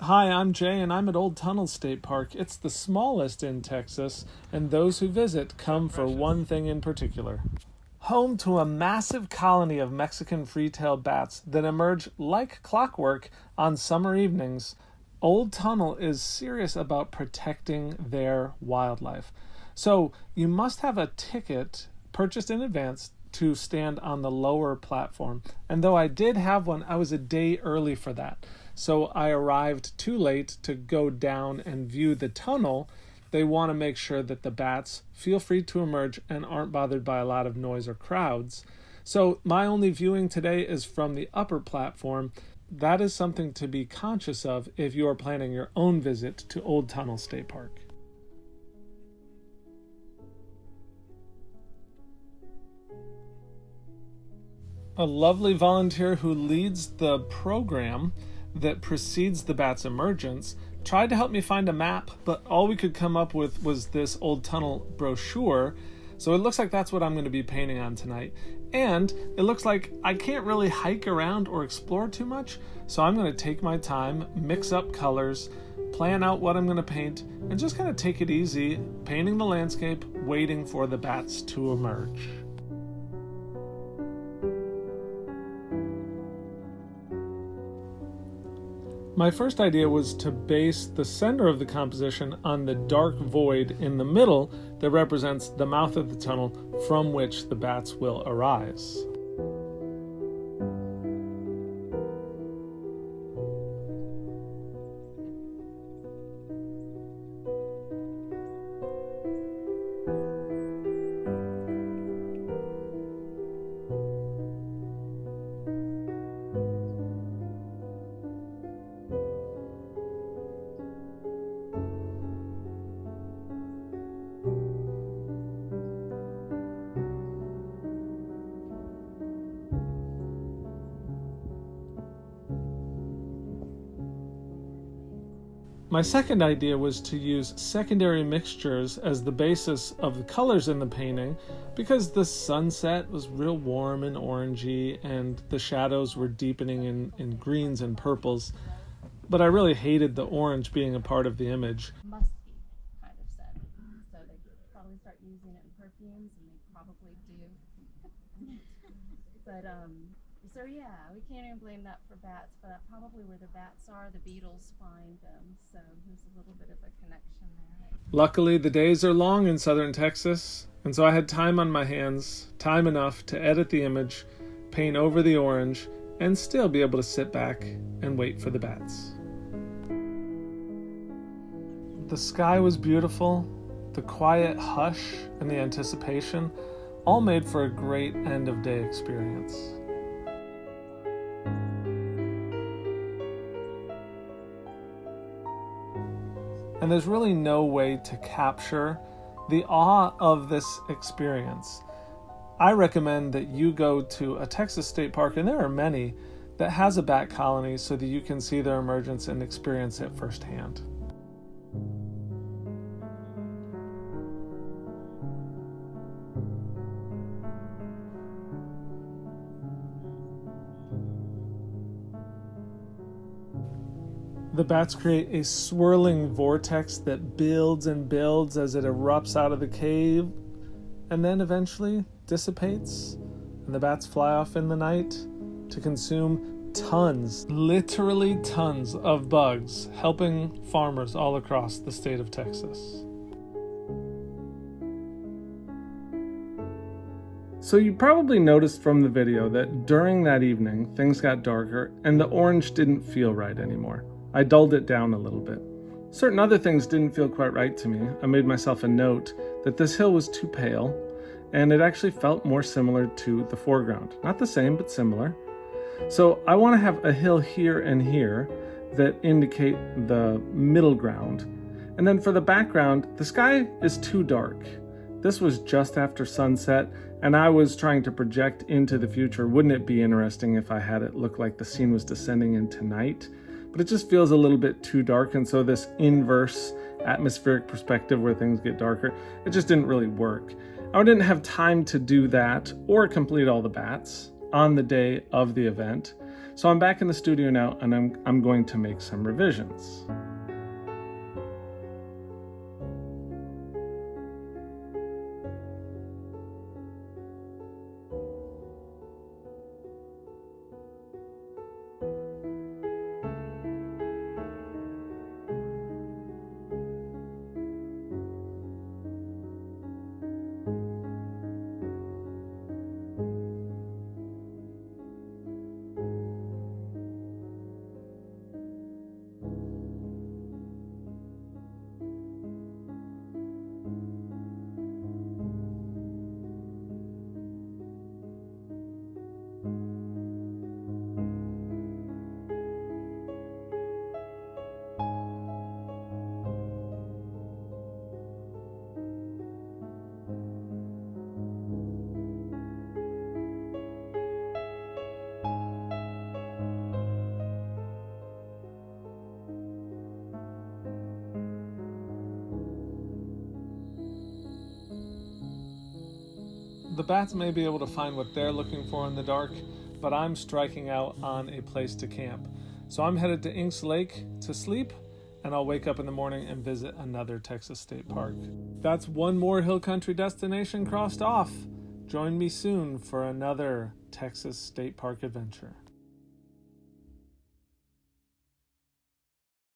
Hi, I'm Jay, and I'm at Old Tunnel State Park. It's the smallest in Texas, and those who visit come for one thing in particular. Home to a massive colony of Mexican free-tailed bats that emerge like clockwork on summer evenings, Old Tunnel is serious about protecting their wildlife. So you must have a ticket purchased in advance to stand on the lower platform. And though I did have one, I was a day early for that. So I arrived too late to go down and view the tunnel. They want to make sure that the bats feel free to emerge and aren't bothered by a lot of noise or crowds. So my only viewing today is from the upper platform. That is something to be conscious of if you are planning your own visit to Old Tunnel State Park. A lovely volunteer who leads the program that precedes the bat's emergence tried to help me find a map, but all we could come up with was this Old Tunnel brochure. So it looks like that's what I'm going to be painting on tonight. And it looks like I can't really hike around or explore too much, so I'm going to take my time, mix up colors, plan out what I'm going to paint, and just kind of take it easy, painting the landscape, waiting for the bats to emerge. My first idea was to base the center of the composition on the dark void in the middle that represents the mouth of the tunnel from which the bats will arise. My second idea was to use secondary mixtures as the basis of the colors in the painting because the sunset was real warm and orangey and the shadows were deepening in greens and purples. But I really hated the orange being a part of the image. Musky kind of scent. So they probably start using it in perfumes, and they probably do. But so yeah, we can't even blame that for bats, but probably where the bats are, the beetles find them. So there's a little bit of a connection there. Luckily, the days are long in southern Texas, and so I had time on my hands, time enough to edit the image, paint over the orange, and still be able to sit back and wait for the bats. The sky was beautiful, the quiet hush and the anticipation all made for a great end of day experience. And there's really no way to capture the awe of this experience. I recommend that you go to a Texas state park, and there are many, that has a bat colony so that you can see their emergence and experience it firsthand. The bats create a swirling vortex that builds and builds as it erupts out of the cave and then eventually dissipates, and the bats fly off in the night to consume tons, literally tons of bugs, helping farmers all across the state of Texas. So you probably noticed from the video that during that evening, things got darker and the orange didn't feel right anymore. I dulled it down a little bit. Certain other things didn't feel quite right to me. I made myself a note that this hill was too pale, and it actually felt more similar to the foreground. Not the same, but similar. So I want to have a hill here and here that indicate the middle ground. And then for the background, the sky is too dark. This was just after sunset, and I was trying to project into the future. Wouldn't it be interesting if I had it look like the scene was descending into night? But it just feels a little bit too dark, and so this inverse atmospheric perspective where things get darker, it just didn't really work. I didn't have time to do that or complete all the bats on the day of the event. So I'm back in the studio now, and I'm going to make some revisions. The bats may be able to find what they're looking for in the dark, but I'm striking out on a place to camp. So I'm headed to Inks Lake to sleep, and I'll wake up in the morning and visit another Texas state park. That's one more hill country destination crossed off. Join me soon for another Texas state park adventure.